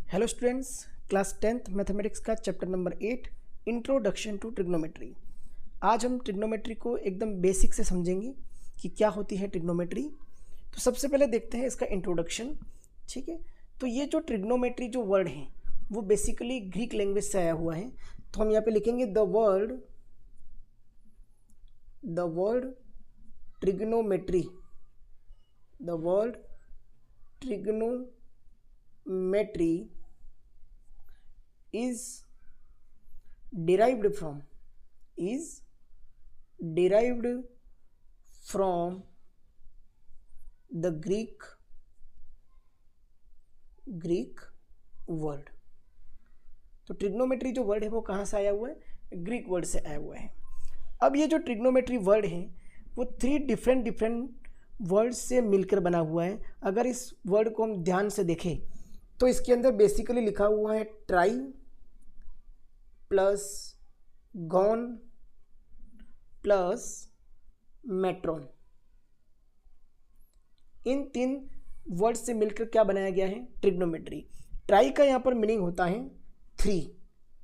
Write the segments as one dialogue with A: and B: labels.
A: Hello students, class 10th mathematics का chapter number 8 introduction to trigonometry. आज हम trigonometry को एकदम बेसिक से समझेंगे कि क्या होती है ट्रिग्नोमेट्री। तो सबसे पहले देखते हैं इसका इंट्रोडक्शन। ठीक है, तो ये जो ट्रिग्नोमेट्री जो वर्ड है वो बेसिकली ग्रीक लैंग्वेज से आया हुआ है। तो हम यहाँ पे लिखेंगे the word trigonometry. The word trigonometry is derived from the Greek word। तो ट्रिग्नोमेट्री जो वर्ड है वो कहाँ से आया हुआ है? ग्रीक वर्ड से आया हुआ है। अब ये जो ट्रिग्नोमेट्री वर्ड है वो 3 डिफरेंट वर्ड से मिलकर बना हुआ है। अगर इस वर्ड को हम ध्यान से देखें तो इसके अंदर बेसिकली लिखा हुआ है ट्राई प्लस गॉन प्लस मेट्रॉन। इन 3 वर्ड से मिलकर क्या बनाया गया है? ट्रिग्नोमेट्री। ट्राई का यहाँ पर मीनिंग होता है 3।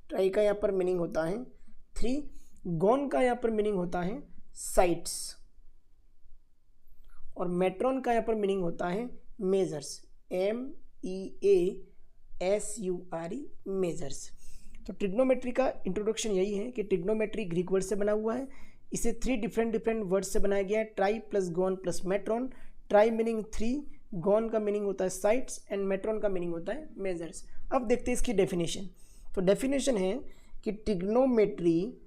A: ट्राई का यहाँ पर मीनिंग होता है 3। गॉन का यहाँ पर मीनिंग होता है साइड्स। और मेट्रॉन का यहाँ पर मीनिंग होता है मेजर्स। MEASURE measures. तो ट्रिग्नोमेट्री का इंट्रोडक्शन यही है कि ट्रिग्नोमेट्री ग्रीक वर्ड से बना हुआ है। इसे 3 डिफरेंट वर्ड से बनाया गया है, tri plus gon plus metron. Tri meaning 3, gon का मीनिंग होता है साइड्स एंड मेट्रॉन का मीनिंग होता है मेजर्स। अब देखते हैं इसकी डेफिनेशन। तो डेफिनेशन है कि trigonometry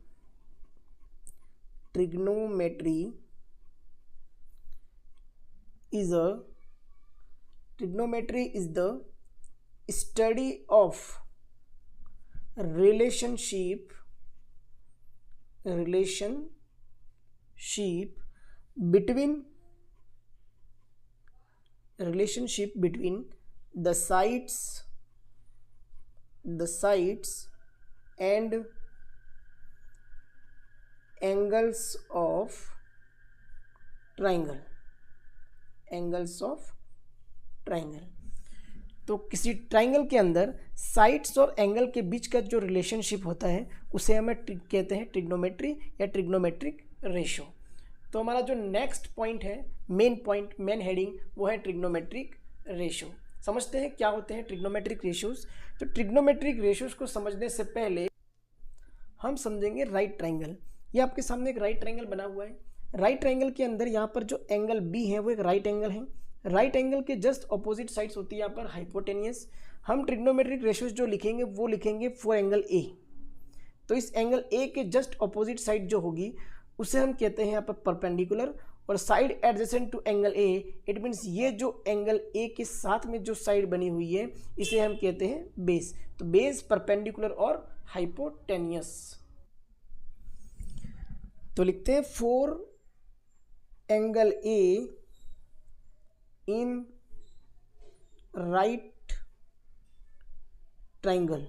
A: is the study of relationship between the sides and angles of triangle। तो किसी ट्राइंगल के अंदर साइड्स और एंगल के बीच का जो रिलेशनशिप होता है उसे हमें कहते हैं ट्रिग्नोमेट्री या ट्रिग्नोमेट्रिक रेशो। तो हमारा जो नेक्स्ट पॉइंट है, मेन हेडिंग, वो है ट्रिग्नोमेट्रिक रेशो। समझते हैं क्या होते हैं ट्रिग्नोमेट्रिक रेशोज। तो ट्रिग्नोमेट्रिक रेशोज को समझने से पहले हम समझेंगे राइट ट्राइंगल। ये आपके सामने एक राइट ट्राइंगल बना हुआ है। राइट ट्राइंगल के अंदर यहाँ पर जो एंगल बी है वो एक राइट एंगल है। राइट एंगल के जस्ट अपोजिट साइड्स होती है यहाँ पर हाइपोटेनियस। हम ट्रिग्नोमेट्रिक रेशोज जो लिखेंगे वो लिखेंगे फॉर एंगल ए। तो इस एंगल ए के जस्ट अपोजिट साइड जो होगी उसे हम कहते हैं यहाँ पर परपेंडिकुलर। और side adjacent to angle A, it means ये जो एंगल ए के साथ में जो साइड बनी हुई है इसे हम कहते हैं बेस। तो बेस, परपेंडिकुलर और हाइपोटेनियस। तो लिखते हैं for angle A in right triangle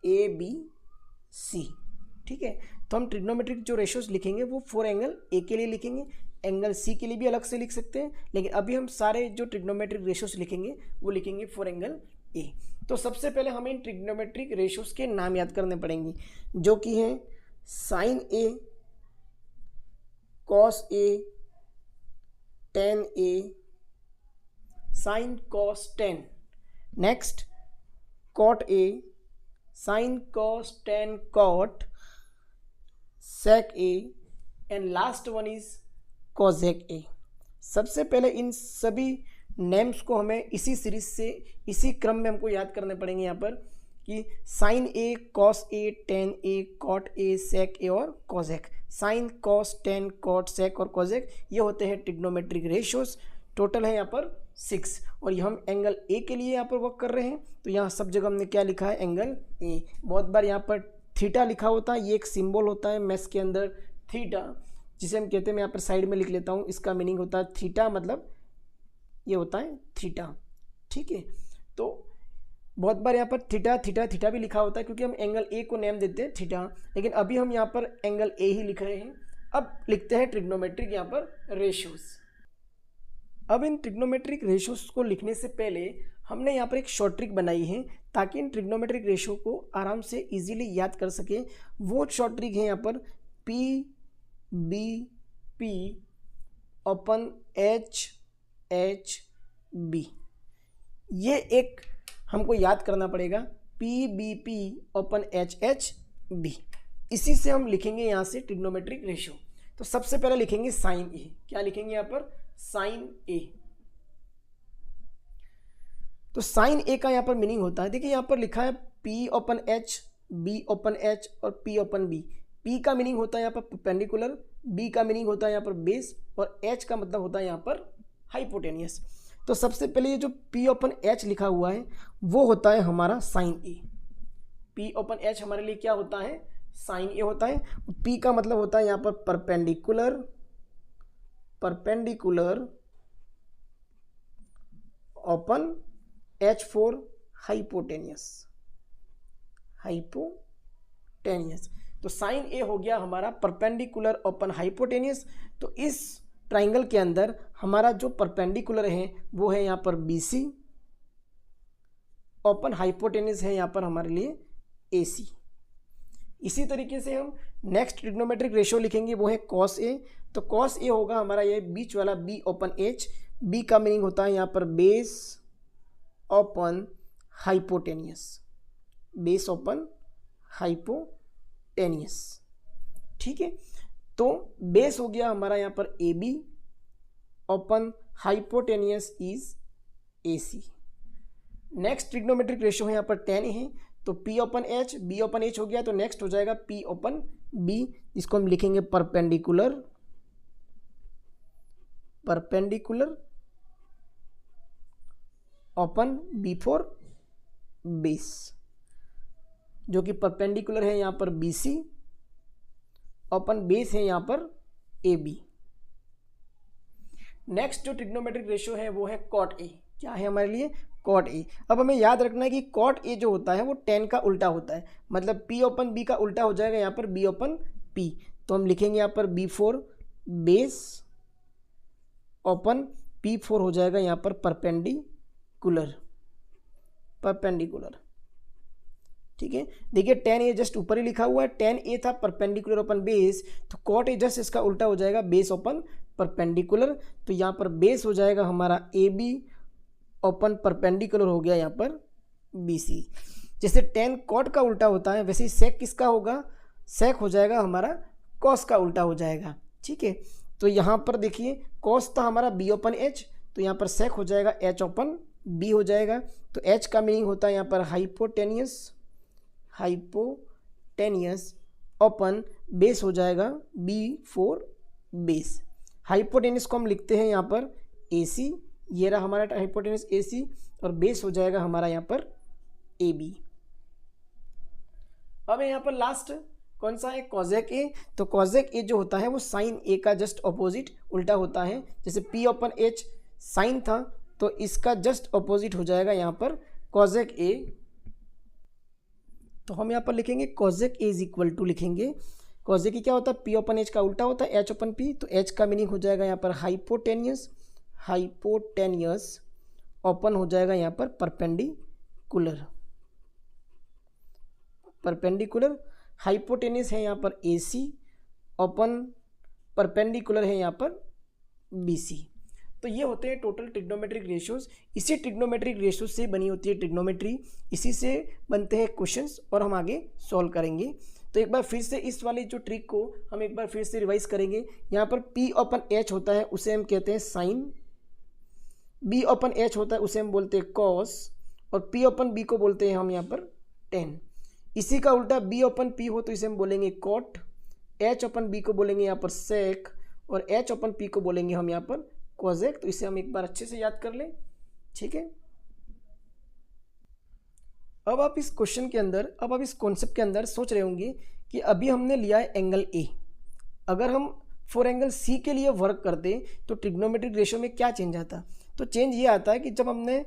A: ABC। ठीक है, तो हम ट्रिग्नोमेट्रिक जो रेशोज लिखेंगे वो फॉर एंगल ए के लिए लिखेंगे। एंगल सी के लिए भी अलग से लिख सकते हैं, लेकिन अभी हम सारे जो ट्रिग्नोमेट्रिक रेशोज लिखेंगे वो लिखेंगे फॉर एंगल ए। तो सबसे पहले हमें इन ट्रिग्नोमेट्रिक रेशोज के नाम याद करने पड़ेंगे, जो कि हैं sine A, cos A, tan A, sin cos tan। Next cot A, sin cos tan cot, sec A, and last one is cosec A। सबसे पहले इन सभी नेम्स को हमें इसी सीरीज से, इसी क्रम में हमको याद करने पड़ेंगे यहाँ पर कि sin A, cos A, tan A, cot A, sec A और cosec. Sin, cos, tan, cot, sec और कॉजेक ये होते हैं ट्रिग्नोमेट्रिक रेशियोज। टोटल है यहाँ पर 6। और ये हम एंगल ए के लिए यहाँ पर वर्क कर रहे हैं। तो यहाँ सब जगह हमने क्या लिखा है? Angle A. बहुत बार यहाँ पर थीटा लिखा होता है, ये एक सिंबल होता है मैथ्स के अंदर थीटा, जिसे हम कहते हैं, मैं यहाँ पर साइड में लिख लेता हूँ, इसका मीनिंग होता है थीटा, मतलब ये होता है थीटा। ठीक है, तो बहुत बार यहाँ पर थीटा थीटा थीटा भी लिखा होता है क्योंकि हम एंगल ए को नेम देते हैं थीटा, लेकिन अभी हम यहाँ पर एंगल ए ही लिख रहे हैं। अब लिखते हैं ट्रिग्नोमेट्रिक यहाँ पर रेशियोज। अब इन ट्रिग्नोमेट्रिक रेशोस को लिखने से पहले हमने यहाँ पर एक शॉर्ट ट्रिक बनाई है ताकि इन ट्रिग्नोमेट्रिक रेशो को आराम से इजीली याद कर सके। वो शॉर्ट ट्रिक है यहाँ पर पी बी पी अपन एच एच बी। ये एक हमको याद करना पड़ेगा, पी बी पी अपन एच एच बी। इसी से हम लिखेंगे यहाँ से ट्रिग्नोमेट्रिक रेशो। तो सबसे पहले लिखेंगे साइन ए। क्या लिखेंगे यहाँ पर? साइन ए। तो साइन ए का यहाँ पर मीनिंग होता है, देखिए यहाँ पर लिखा है P open H, B upon H और पी ओपन बी। पी का मीनिंग होता है यहाँ पर परपेंडिकुलर, बी का मीनिंग होता है यहाँ पर बेस और एच का मतलब होता है यहाँ पर हाइपोटेनियस। तो सबसे पहले ये जो पी ओपन एच लिखा हुआ है वो होता है हमारा साइन ए। पी ओपन एच हमारे लिए क्या होता है? साइन ए होता है। पी का मतलब होता है यहाँ पर perpendicular, perpendicular open H for hypotenuse, hypotenuse. तो साइन ए हो गया हमारा परपेंडिकुलर ओपन हाइपोटेनियस। तो इस ट्राइंगल के अंदर हमारा जो परपेंडिकुलर है वो है यहाँ पर बी सी, ओपन हाइपोटेनियस है यहाँ पर हमारे लिए ए सी। इसी तरीके से हम नेक्स्ट ट्रिग्नोमेट्रिक रेशियो लिखेंगे वो है कॉस ए। तो कॉस ए होगा हमारा ये बीच वाला बी ओपन एच। बी का मीनिंग होता है यहाँ पर base upon hypotenuse, base upon hypotenuse. ठीक है, तो बेस हो गया हमारा यहाँ पर A B, upon hypotenuse is A C. Next trigonometric ratio है यहाँ पर tan है। तो P upon H, B upon H हो गया। तो नेक्स्ट हो जाएगा P ओपन B, इसको हम लिखेंगे perpendicular, perpendicular open B for base, जो कि परपेंडिकुलर है यहाँ पर BC, ओपन बेस है यहाँ पर AB। नेक्स्ट जो ट्रिग्नोमेट्रिक रेशियो है वो है कॉट ए। क्या है हमारे लिए? Cot A. अब हमें याद रखना है कि कॉट ए जो होता है वो tan का उल्टा होता है, मतलब P ओपन B का उल्टा हो जाएगा यहाँ पर B ओपन P। तो हम लिखेंगे यहाँ पर B for base, open P for हो जाएगा यहाँ पर परपेंडिकुलर, परपेंडिकुलर। ठीक है, देखिए tan ए जस्ट ऊपर ही लिखा हुआ है, tan ए था परपेंडिकुलर ओपन बेस, तो कॉट ए जस्ट इसका उल्टा हो जाएगा बेस ओपन परपेंडिकुलर। तो यहाँ पर बेस हो जाएगा हमारा ए बी, ओपन परपेंडिकुलर हो गया यहाँ पर बी सी। जैसे tan कॉट का उल्टा होता है वैसे ही सेक किसका होगा? सेक हो जाएगा हमारा कॉस का उल्टा हो जाएगा। ठीक है, तो यहाँ पर देखिए कॉस था हमारा बी ओपन एच, तो यहाँ पर सेक हो जाएगा एच ओपन बी हो जाएगा। तो एच का मीनिंग होता है यहाँ पर हाइपोटेनियस, हाइपोटेनियस ओपन बेस हो जाएगा बी फॉर बेस। हाइपोटेनियस को हम लिखते हैं यहाँ पर ए सी, ये रहा हमारा हाइपोटेनियस ए सी, और बेस हो जाएगा हमारा यहाँ पर ए बी। अब यहाँ पर लास्ट कौन सा है? कॉजेक ए। तो कॉजेक ए जो होता है वो साइन ए का जस्ट ऑपोजिट उल्टा होता है। जैसे पी ओपन एच साइन था तो इसका जस्ट ऑपोजिट हो जाएगा यहाँ पर कॉजेक ए। तो हम यहाँ पर लिखेंगे कॉजेक ए इज इक्वल टू, लिखेंगे कॉजेक ए क्या होता है? पी ओपन एच का उल्टा होता है एच ओपन पी। तो एच का मीनिंग हो जाएगा यहाँ पर हाइपोटेनियस, हाइपोटेनियस ओपन हो जाएगा यहाँ पर परपेंडिकुलर, परपेंडिकुलर। हाइपोटेनियस है यहाँ पर ए सी, ओपन परपेंडिकुलर है यहाँ पर बी सी। तो ये होते हैं टोटल ट्रिग्नोमेट्रिक रेशियोज। इसी ट्रिग्नोमेट्रिक रेशियोज से बनी होती है ट्रिग्नोमेट्री, इसी से बनते हैं क्वेश्चंस और हम आगे सॉल्व करेंगे। तो एक बार फिर से इस वाली जो ट्रिक को हम एक बार फिर से रिवाइज करेंगे। यहाँ पर P ओपन H होता है उसे हम कहते हैं साइन, B ओपन H होता है उसे हम बोलते हैं कॉस, और P ओपन B को बोलते हैं हम यहाँ पर tan। इसी का उल्टा B ओपन P हो तो इसे हम बोलेंगे कॉट, H ओपन B को बोलेंगे यहाँ पर सेक, और H ओपन P को बोलेंगे हम यहाँ पर कॉजेक। तो इसे हम एक बार अच्छे से याद कर लें। ठीक है, अब आप इस क्वेश्चन के अंदर, अब आप इस कॉन्सेप्ट के अंदर सोच रहे होंगे कि अभी हमने लिया है एंगल ए, अगर हम फॉर एंगल सी के लिए वर्क करते तो ट्रिग्नोमेट्रिक रेशियो में क्या चेंज आता? तो चेंज ये आता है कि जब हमने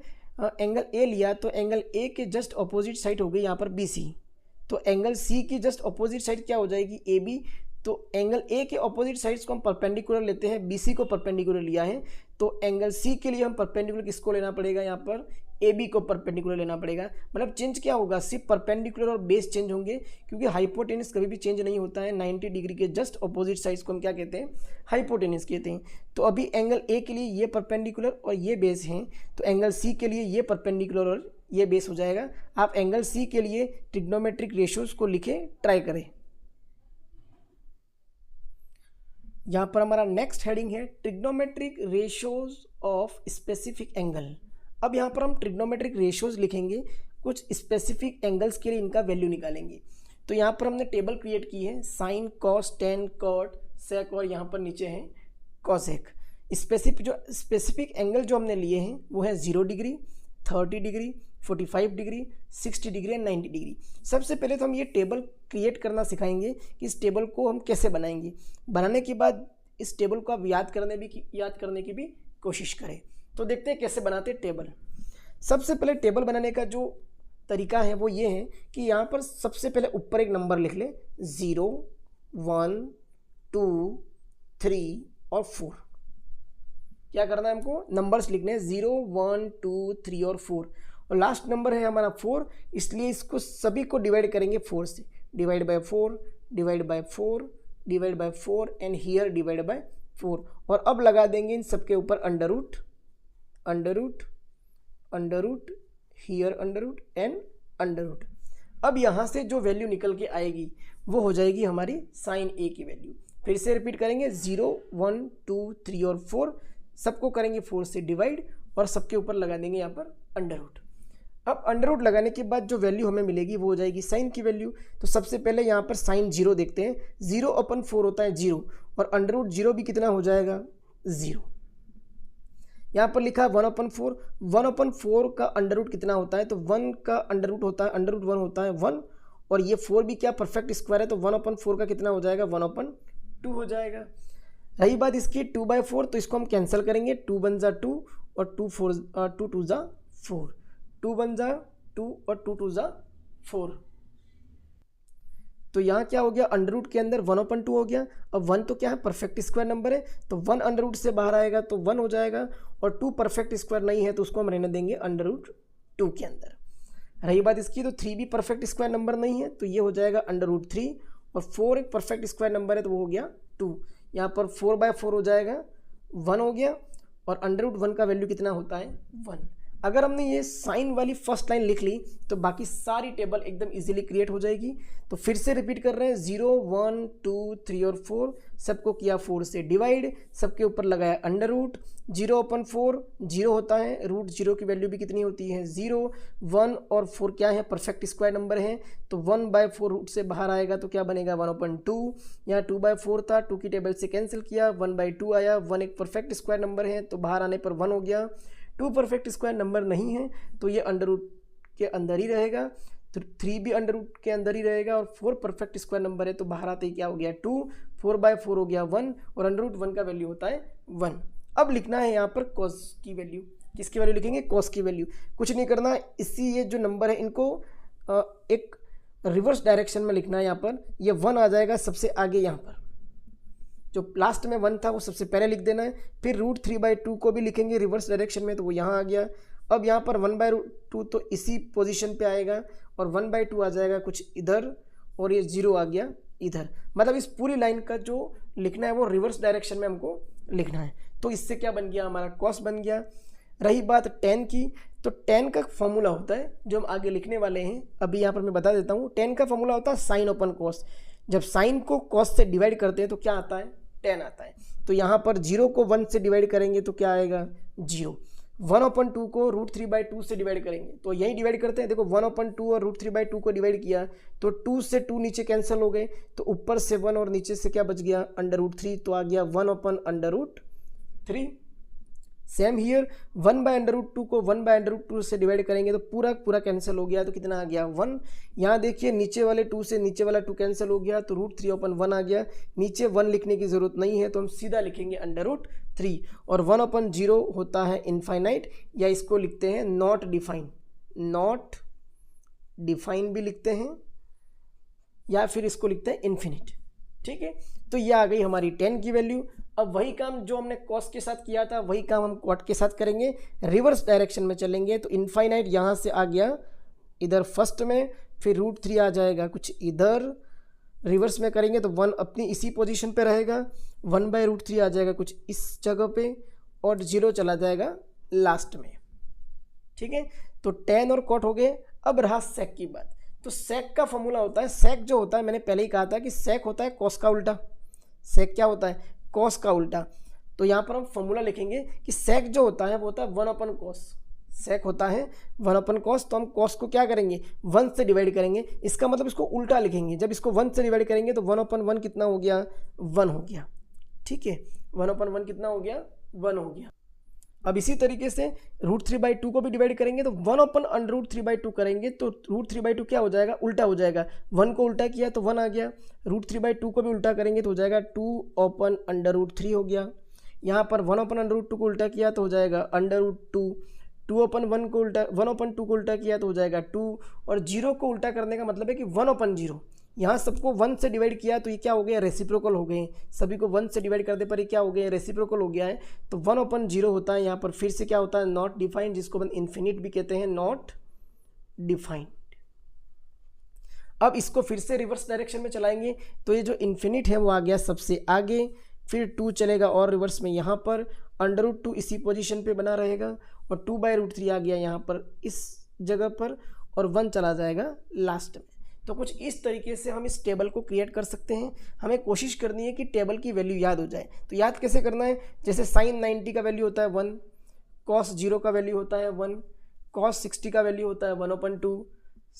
A: एंगल ए लिया तो एंगल ए के जस्ट अपोजिट साइड हो गई यहाँ पर बी सी। तो एंगल सी की जस्ट अपोजिट साइड क्या हो जाएगी? A B. तो एंगल ए के ऑपोजिट साइड्स को हम परपेंडिकुलर लेते हैं, BC को परपेंडिकुलर लिया है, तो एंगल C के लिए हम परपेंडिकुलर किसको लेना पड़ेगा, यहाँ पर AB को परपेंडिकुलर लेना पड़ेगा। मतलब चेंज क्या होगा, सिर्फ परपेंडिकुलर और बेस चेंज होंगे, क्योंकि हाइपोटेनस कभी भी चेंज नहीं होता है। 90 डिग्री के जस्ट ऑपोजिट साइड्स को हम क्या कहते हैं, हाइपोटेनस कहते हैं। तो अभी एंगल ए के लिए ये परपेंडिकुलर और ये बेस हैं, तो एंगल C के लिए ये परपेंडिकुलर और ये बेस हो जाएगा। आप एंगल C के लिए ट्रिग्नोमेट्रिक रेशियोज को लिखे ट्राई करें। यहाँ पर हमारा नेक्स्ट हेडिंग है trigonometric ratios of specific angle. अब यहाँ पर हम ट्रिग्नोमेट्रिक रेशियोज लिखेंगे, कुछ स्पेसिफिक एंगल्स के लिए इनका वैल्यू निकालेंगे। तो यहाँ पर हमने टेबल क्रिएट की है, sign, cos, tan, cot, sec और यहाँ पर नीचे है कॉसेक। स्पेसिफिक एंगल जो हमने लिए हैं वो है 0 degree, 30 degree, 45 degree, 60 degree and 90 degree. सबसे पहले तो हम ये टेबल क्रिएट करना सिखाएंगे कि इस टेबल को हम कैसे बनाएंगे। बनाने के बाद इस टेबल को आप याद करने की भी कोशिश करें। तो देखते हैं कैसे बनाते हैं टेबल। सबसे पहले टेबल बनाने का जो तरीका है वो ये है कि यहाँ पर सबसे पहले ऊपर एक नंबर लिख लें, 0, 1, 2, 3 और 4। क्या करना है हमको, नंबर्स लिखने हैं 0, 1, 2, 3 और 4, और लास्ट नंबर है हमारा 4, इसलिए इसको सभी को डिवाइड करेंगे 4 से। Divide by 4, divide by 4, divide by 4 and here divide by 4। और अब लगा देंगे इन सबके ऊपर under root, under root, under root, here under root and under root. अब यहाँ से जो वैल्यू निकल के आएगी वो हो जाएगी हमारी साइन ए की वैल्यू। फिर से रिपीट करेंगे, 0, 1, 2, 3 और 4, सबको करेंगे 4 से डिवाइड और सबके ऊपर लगा देंगे यहाँ पर अंडर रूट। अब अंडर रूट लगाने के बाद जो वैल्यू हमें मिलेगी वो हो जाएगी साइन की वैल्यू। तो सबसे पहले यहाँ पर साइन 0 देखते हैं, 0/4 होता है 0, और अंडर रूट 0 भी कितना हो जाएगा, 0। यहाँ पर लिखा है 1/4, 1/4 का अंडर रूट कितना होता है, तो 1 का अंडर रूट होता है, अंडर रूट 1 होता है 1, और ये 4 भी क्या परफेक्ट स्क्वायर है, तो 1/4 का कितना हो जाएगा, 1/2 हो जाएगा। रही बात इसकी 2/4, तो इसको हम कैंसिल करेंगे, 2 1 जा 2 और 2 2 जा 4, 2 1 जा 2 और 2 2 जा 4। तो यहाँ क्या हो गया, अंडर रूट के अंदर 1/2 हो गया। अब 1 तो क्या है, परफेक्ट स्क्वायर नंबर है, तो 1 अंडर रूट से बाहर आएगा तो 1 हो जाएगा, और 2 परफेक्ट स्क्वायर नहीं है तो उसको हम रहने देंगे अंडर रूट 2 के अंदर। रही बात इसकी, तो 3 भी परफेक्ट स्क्वायर नंबर नहीं है, तो ये हो जाएगा अंडर रूट 3, और 4 एक परफेक्ट स्क्वायर नंबर है तो वो हो गया 2। यहाँ पर 4/4 हो जाएगा, 1 हो गया, और अंडर रूट 1 का वैल्यू कितना होता है, 1। अगर हमने ये साइन वाली फर्स्ट लाइन लिख ली तो बाकी सारी टेबल एकदम इजीली क्रिएट हो जाएगी। तो फिर से रिपीट कर रहे हैं, 0, 1, 2, 3 और 4, सबको किया 4 से डिवाइड, सबके ऊपर लगाया अंडर रूट। 0/4 0 होता है, रूट 0 की वैल्यू भी कितनी होती है, 0। 1 और 4 क्या है, परफेक्ट स्क्वायर नंबर है, तो 1/4 रूट से बाहर आएगा तो क्या बनेगा, 1/2। यहाँ 2/4 था, 2 की टेबल से कैंसिल किया, 1/2 आया, 1 एक परफेक्ट स्क्वायर नंबर है तो बाहर आने पर 1 हो गया। 2 परफेक्ट स्क्वायर नंबर नहीं है तो ये अंडर रूट के अंदर ही रहेगा, तो 3 भी अंडर रूट के अंदर ही रहेगा, और 4 परफेक्ट स्क्वायर नंबर है तो बाहर आते ही क्या हो गया, 2, 4/4 हो गया 1, और अंडर रूट 1 का वैल्यू होता है 1। अब लिखना है यहाँ पर कॉस की वैल्यू। किसकी वैल्यू लिखेंगे, कॉस की वैल्यू। कुछ नहीं करना, इसी ये जो नंबर है इनको एक रिवर्स डायरेक्शन में लिखना है। यहाँ पर ये 1 आ जाएगा सबसे आगे, यहाँ पर जो लास्ट में 1 था वो सबसे पहले लिख देना है। फिर रूट 3/2 को भी लिखेंगे रिवर्स डायरेक्शन में, तो वो यहाँ आ गया। अब यहाँ पर 1/2 तो इसी पोजीशन पे आएगा, और 1/2 आ जाएगा कुछ इधर, और ये 0 आ गया इधर। मतलब इस पूरी लाइन का जो लिखना है वो रिवर्स डायरेक्शन में हमको लिखना है। तो इससे क्या बन गया, हमारा कॉस बन गया। रही बात tan की, तो tan का फॉर्मूला होता है जो हम आगे लिखने वाले हैं, अभी यहाँ पर मैं बता देता हूँ। tan का फॉर्मूला होता है साइन अपन कॉस। जब साइन को कॉस से डिवाइड करते हैं तो क्या आता है, tan आता है। तो यहाँ पर 0 को 1 से डिवाइड करेंगे तो क्या आएगा, 0। 1/2 को रूट 3/2 से डिवाइड करेंगे तो यही डिवाइड करते हैं। देखो 1/2 और रूट 3/2 को डिवाइड किया तो 2 से 2 नीचे कैंसिल हो गए, तो ऊपर से 1 और नीचे से क्या बच गया, अंडर रूट 3, तो आ गया 1/√3। सेम हियर 1/√2 को 1/√2 से डिवाइड करेंगे तो पूरा कैंसिल हो गया, तो कितना आ गया, 1। यहाँ देखिए नीचे वाले 2 से नीचे वाला 2 कैंसिल हो गया, तो √3/1 आ गया। नीचे 1 लिखने की जरूरत नहीं है तो हम सीधा लिखेंगे अंडर√3। और 1/0 होता है इनफाइनाइट, या इसको लिखते हैं नॉट डिफाइन, नॉट डिफाइन भी लिखते हैं, या फिर इसको लिखते हैं इन्फिनिट। ठीक है। तो ये आ गई हमारी tan की वैल्यू। अब वही काम जो हमने cos के साथ किया था वही काम हम cot के साथ करेंगे, रिवर्स डायरेक्शन में चलेंगे। तो इनफाइनाइट यहाँ से आ गया इधर फर्स्ट में, फिर √3 आ जाएगा कुछ इधर, रिवर्स में करेंगे तो 1 अपनी इसी पोजीशन पे रहेगा, 1/√3 आ जाएगा कुछ इस जगह पे, और 0 चला जाएगा लास्ट में, ठीक है। तो tan और cot हो गए। अब रहा sec की बात। तो sec का फॉर्मूला होता है, sec जो होता है मैंने पहले ही कहा था कि sec होता है cos का उल्टा। sec क्या होता है? cos का उल्टा। तो यहाँ पर हम फॉर्मूला लिखेंगे कि sec जो होता है वो होता है 1/cos। sec होता है 1/cos। तो हम cos को क्या करेंगे? 1 से डिवाइड करेंगे। इसका मतलब इसको उल्टा लिखेंगे। जब इसको 1 से डिवाइड करेंगे तो 1/1 कितना हो गया? 1 हो गया, ठीक है। 1/1 कितना हो गया? 1 हो गया। अब इसी तरीके से √3/2 को भी डिवाइड करेंगे तो 1/√3/2 करेंगे तो √3/2 क्या हो जाएगा? उल्टा हो जाएगा। 1 को उल्टा किया तो 1 आ गया। √3/2 को भी उल्टा करेंगे तो हो जाएगा 2/√3 हो गया। यहाँ पर 1/√2 को उल्टा किया तो हो जाएगा √2। 2/1 को उल्टा 1/2 को उल्टा किया तो हो जाएगा 2। और 0 को उल्टा करने का मतलब है कि 1/0। यहाँ सबको 1 से डिवाइड किया तो ये क्या हो गया? रेसिप्रोकल हो गए। सभी को 1 से डिवाइड करने पर ये क्या हो गया? रेसिप्रोकल हो गया है। तो 1/0 होता है। यहाँ पर फिर से क्या होता है? नॉट डिफाइंड, जिसको अपन इन्फिनिट भी कहते हैं, नॉट डिफाइंड। अब इसको फिर से रिवर्स डायरेक्शन में चलाएंगे तो ये जो इन्फिनिट है वो आ गया सबसे आगे, फिर 2 चलेगा और रिवर्स में यहाँ पर, √2 इसी पोजीशन पे बना रहेगा, और 2/√3 आ गया यहाँ पर इस जगह पर, और 1 चला जाएगा लास्ट में। तो कुछ इस तरीके से हम इस टेबल को क्रिएट कर सकते हैं। हमें कोशिश करनी है कि टेबल की वैल्यू याद हो जाए। तो याद कैसे करना है? जैसे sin 90 का वैल्यू होता है 1, cos 0 का वैल्यू होता है 1, cos 60 का वैल्यू होता है 1/2,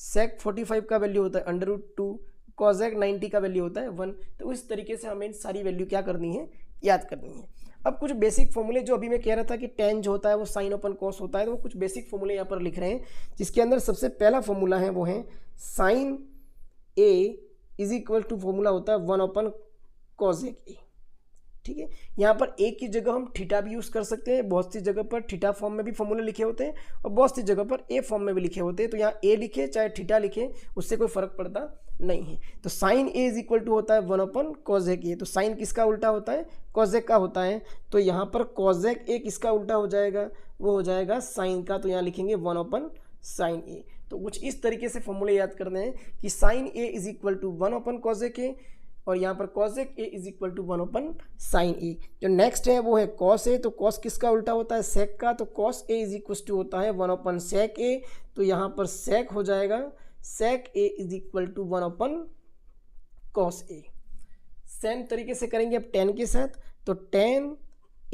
A: sec 45 का वैल्यू होता है √2, cosec 90 का वैल्यू होता है 1। तो इस तरीके से हमें सारी वैल्यू क्या करनी है? याद करनी है। अब कुछ बेसिक फॉर्मूले जो अभी मैं कह रहा था कि tan जो होता है वो sin/cos होता है, तो वो कुछ बेसिक फॉर्मूले यहाँ पर लिख रहे हैं, जिसके अंदर सबसे पहला फॉर्मूला है वो है sin A is equal to, formula होता है 1/cosec A, ठीक है। यहाँ पर A की जगह हम थीटा भी यूज़ कर सकते हैं। बहुत सी जगह पर थीटा फॉर्म में भी फॉर्मूले लिखे होते हैं और बहुत सी जगह पर A फॉर्म में भी लिखे होते हैं। तो यहाँ A लिखे चाहे थीटा लिखे, उससे कोई फर्क पड़ता नहीं है। तो sin A is equal to होता है 1/cosec A। तो sin किसका उल्टा होता है? cosec का होता है। तो यहाँ पर cosec A किसका उल्टा हो जाएगा? वो हो जाएगा sin का। तो यहाँ लिखेंगे 1/sin A। तो कुछ इस तरीके से फॉर्मूले याद करने हैं कि sin A is equal to 1/cosec A, और यहाँ पर cosec A is equal to 1/sin A। जो नेक्स्ट है वो है cos A। तो cos किसका उल्टा होता है? sec का। तो cos A is equal to होता है 1/sec A। तो यहाँ पर sec हो जाएगा, sec A is equal to 1/cos A। Same तरीके से करेंगे अब tan के साथ। तो tan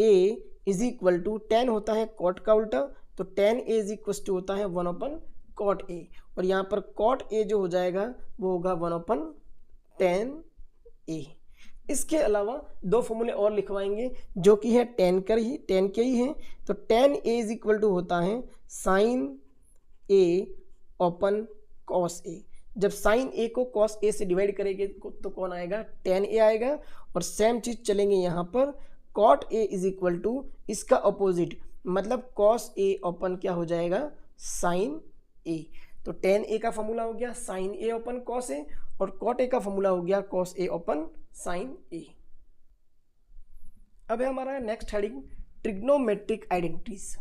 A: A is equal to, tan होता है cot का उल्टा, तो tan A is equal to होता है 1/cot A, और यहाँ पर cot A जो हो जाएगा वो होगा 1/tan A। इसके अलावा दो फॉर्मूले और लिखवाएंगे जो कि है tan के ही हैं। तो tan A is equal to होता है sin A/cos A। जब sin A को cos A से डिवाइड करेंगे तो कौन आएगा? tan A आएगा। और सेम चीज़ चलेंगे यहाँ पर, cot A is equal to इसका अपोजिट, मतलब cos A/ क्या हो जाएगा? sin A। तो tan A का फॉर्मूला हो गया sin A/cos A, और cot A का फॉर्मूला हो गया cos A/sin A। अब है हमारा नेक्स्ट हेडिंग ट्रिग्नोमेट्रिक आइडेंटिटीज।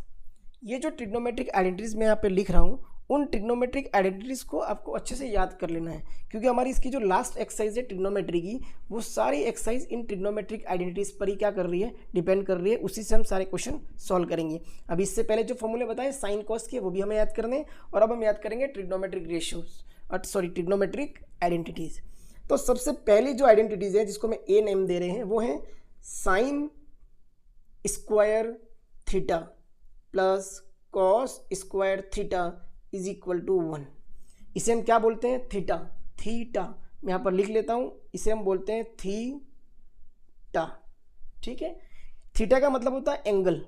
A: ये जो ट्रिग्नोमेट्रिक आइडेंटिटीज मैं यहाँ पे लिख रहा हूँ, उन ट्रिग्नोमेट्रिक आइडेंटिटीज को आपको अच्छे से याद कर लेना है, क्योंकि हमारी इसकी जो लास्ट एक्सरसाइज है ट्रिग्नोमेट्री की, वो सारी एक्सरसाइज इन ट्रिग्नोमेट्रिक आइडेंटिटीज पर ही क्या कर रही है? डिपेंड कर रही है। उसी से हम सारे क्वेश्चन सॉल्व करेंगे। अब इससे पहले जो फॉर्मूले बताए साइन कॉस के, वो भी हमें याद करने, और अब हम याद करेंगे ट्रिग्नोमेट्रिक रेशियोज, ट्रिग्नोमेट्रिक आइडेंटिटीज। तो सबसे पहली जो आइडेंटिटीज है जिसको मैं ए नेम दे रहे हैं वो है sine square theta plus cos square theta is equal to 1। इसे हम क्या बोलते हैं? थीटा। मैं यहाँ पर लिख लेता हूँ, इसे हम बोलते हैं थीटा, ठीक है। थीटा का मतलब होता है एंगल।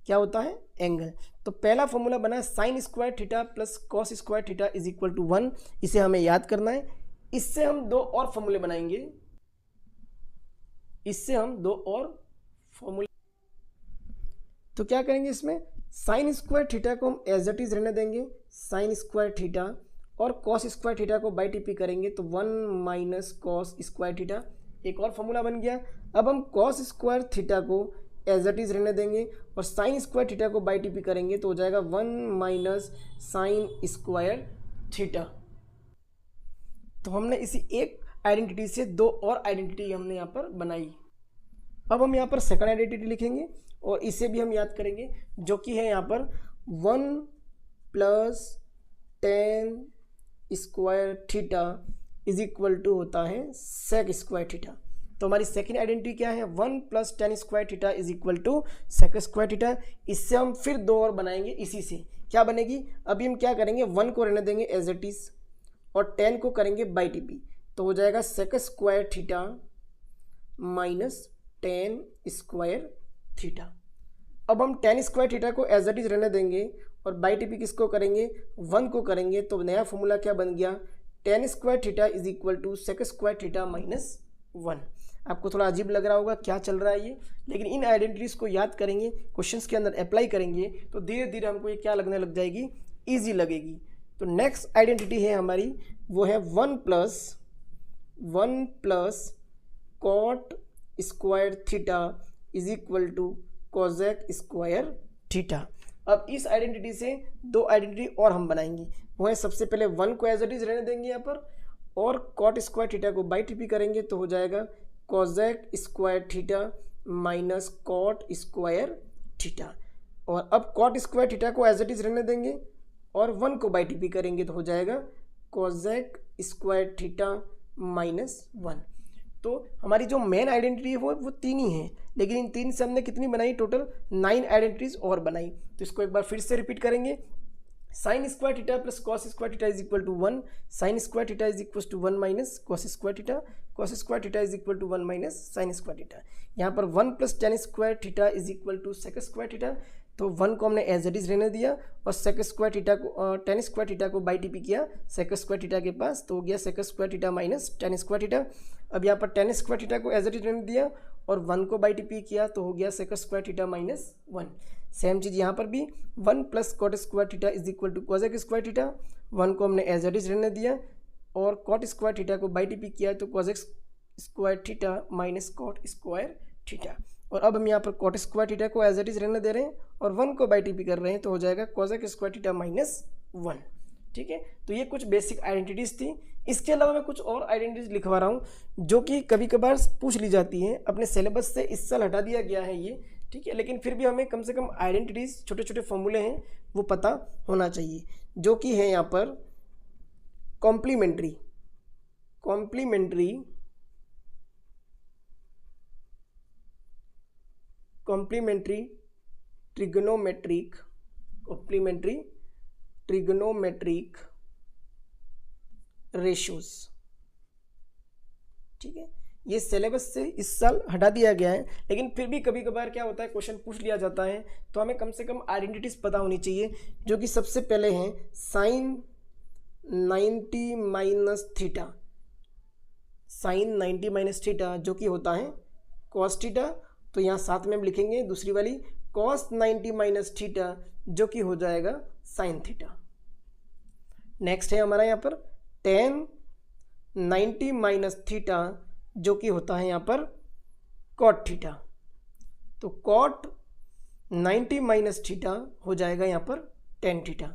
A: क्या होता है? एंगल। तो पहला फॉर्मूला बना है sine square theta plus cos square theta is equal to 1। इसे हमें याद करना है। इससे हम दो और फॉर्मूले बनाएंगे, तो क्या करेंगे इसमें? साइन स्क्वायर थीटा को हम एज इट इज रहने देंगे, साइन स्क्वायर थीटा, और कॉस स्क्वायर थीटा को बाई टीपी करेंगे तो 1 माइनस कॉस स्क्वायर थीटा एक और फॉर्मूला बन गया। अब हम कॉस स्क्वायर थीटा को एज इट इज रहने देंगे और साइन स्क्वायर थीटा को बाई टी पी करेंगे तो हो जाएगा 1 माइनस साइन स्क्वायर थीटा। तो हमने इसी एक आइडेंटिटी से दो और आइडेंटिटी हमने यहाँ पर बनाई। अब हम यहाँ पर सेकंड आइडेंटिटी लिखेंगे और इसे भी हम याद करेंगे, जो कि है यहाँ पर 1 plus tan square theta is equal to होता है सेक स्क्वायर थीटा। तो हमारी सेकंड आइडेंटिटी क्या है, 1 plus tan square theta is equal to sec square theta. इससे हम फिर दो और बनाएंगे, इसी से क्या बनेगी, अभी हम क्या करेंगे 1 को रहने देंगे एज इट इज और 10 को करेंगे बाई टी पी, तो हो जाएगा sec square theta minus 10 square theta. अब हम 10 स्क्वायर थीटा को एज इट इज रहने देंगे और बाई टी पी किसको करेंगे, 1 को करेंगे, तो नया फॉर्मूला क्या बन गया, 10 square theta is equal to sec square theta minus 1। आपको थोड़ा अजीब लग रहा होगा क्या चल रहा है ये, लेकिन इन आइडेंटिटीज़ को याद करेंगे, क्वेश्चंस के अंदर अप्लाई करेंगे तो धीरे धीरे हमको ये क्या लगने लग जाएगी, ईजी लगेगी। तो नेक्स्ट आइडेंटिटी है हमारी, वो है 1 plus cot square theta is equal to cosec square theta. अब इस आइडेंटिटी से दो आइडेंटिटी और हम बनाएंगे, वो है सबसे पहले 1 को एज इट इज रहने देंगे यहाँ पर और कॉट स्क्वायर थीटा को बाई टी पी करेंगे तो हो जाएगा cosec square theta minus cot square theta. और अब कॉट स्क्वायर थीटा को एज इट इज रहने देंगे और 1 को बाई टी पी करेंगे तो हो जाएगा कोजेक स्क्वायर थीटा माइनस 1। तो हमारी जो मेन आइडेंटिटी है वो 3 ही है, लेकिन इन 3 से हमने कितनी बनाई, टोटल 9 आइडेंटिटीज और बनाई। तो इसको एक बार फिर से रिपीट करेंगे, sine square theta plus cos square theta is equal to 1, sine square theta is equal to 1 minus cos square theta, cos square theta is equal to 1 minus sine square theta. यहाँ पर 1 plus tan square theta is equal to sec square theta, तो 1 को हमने as it is रहने दिया और sec square theta को tan square theta को बाई टी पी किया सेक स्क्वायर थीटा के पास, तो हो गया sec square theta minus tan square theta. अब यहाँ पर टेन स्क्वायर थीटा को एज इट इज रहने दिया और 1 को बाई टी पी किया तो हो गया sec square theta minus 1। Same चीज़ यहाँ पर भी 1 plus cot square theta is equal to cosec square theta, 1 को हमने एज इट इज रहने दिया और कॉट स्क्वायर थीटा को बाई टी पी किया तो cosec square theta minus cot square theta. और अब हम यहाँ पर कॉट स्क्वायर थीटा को एज इट इज रहने दे रहे हैं और 1 को बाई टी पी कर रहे हैं तो हो जाएगा कोजेक स्क्वायर थीटा माइनस 1। ठीक है, तो ये कुछ बेसिक आइडेंटिटीज़ थी। इसके अलावा मैं कुछ और आइडेंटिटीज लिखवा रहा हूँ जो कि कभी कभार पूछ ली जाती हैं, अपने सिलेबस से इस साल हटा दिया गया है ये, ठीक है, लेकिन फिर भी हमें कम से कम आइडेंटिटीज, छोटे छोटे फॉर्मूले हैं वो पता होना चाहिए, जो कि है यहाँ पर कॉम्प्लीमेंट्री ट्रिग्नोमेट्रिक रेशियोज। ठीक है, ये सिलेबस से इस साल हटा दिया गया है, लेकिन फिर भी कभी कभार क्या होता है क्वेश्चन पूछ लिया जाता है, तो हमें कम से कम आइडेंटिटीज पता होनी चाहिए, जो कि सबसे पहले हैं sine 90 minus theta, sine 90 minus theta जो कि होता है कॉस थीटा, तो यहाँ साथ में हम लिखेंगे दूसरी वाली कॉस 90 माइनस थीटा जो कि हो जाएगा साइन थीटा। नेक्स्ट है हमारा यहाँ पर टेन 90 माइनस थीटा जो कि होता है यहाँ पर कॉट थीटा, तो कॉट 90 माइनस थीटा हो जाएगा यहाँ पर टेन थीटा।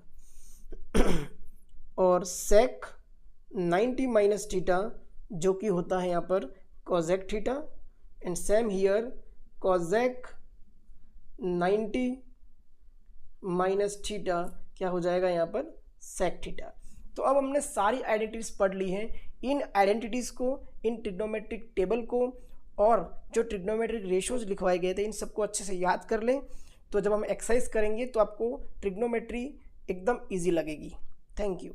A: और सेक 90 माइनस थीटा जो कि होता है यहाँ पर Kozak theta, and same here Kozak 90 minus theta क्या हो जाएगा यहाँ पर सेक थीटा। तो अब हमने सारी आइडेंटिटीज पढ़ ली हैं। इन आइडेंटिटीज़ को, इन ट्रिग्नोमेट्रिक टेबल को और जो ट्रिग्नोमेट्रिक रेशियोज लिखवाए गए थे इन सबको अच्छे से याद कर लें, तो जब हम एक्सरसाइज करेंगे तो आपको ट्रिग्नोमेट्री एकदम ईजी लगेगी। Thank you.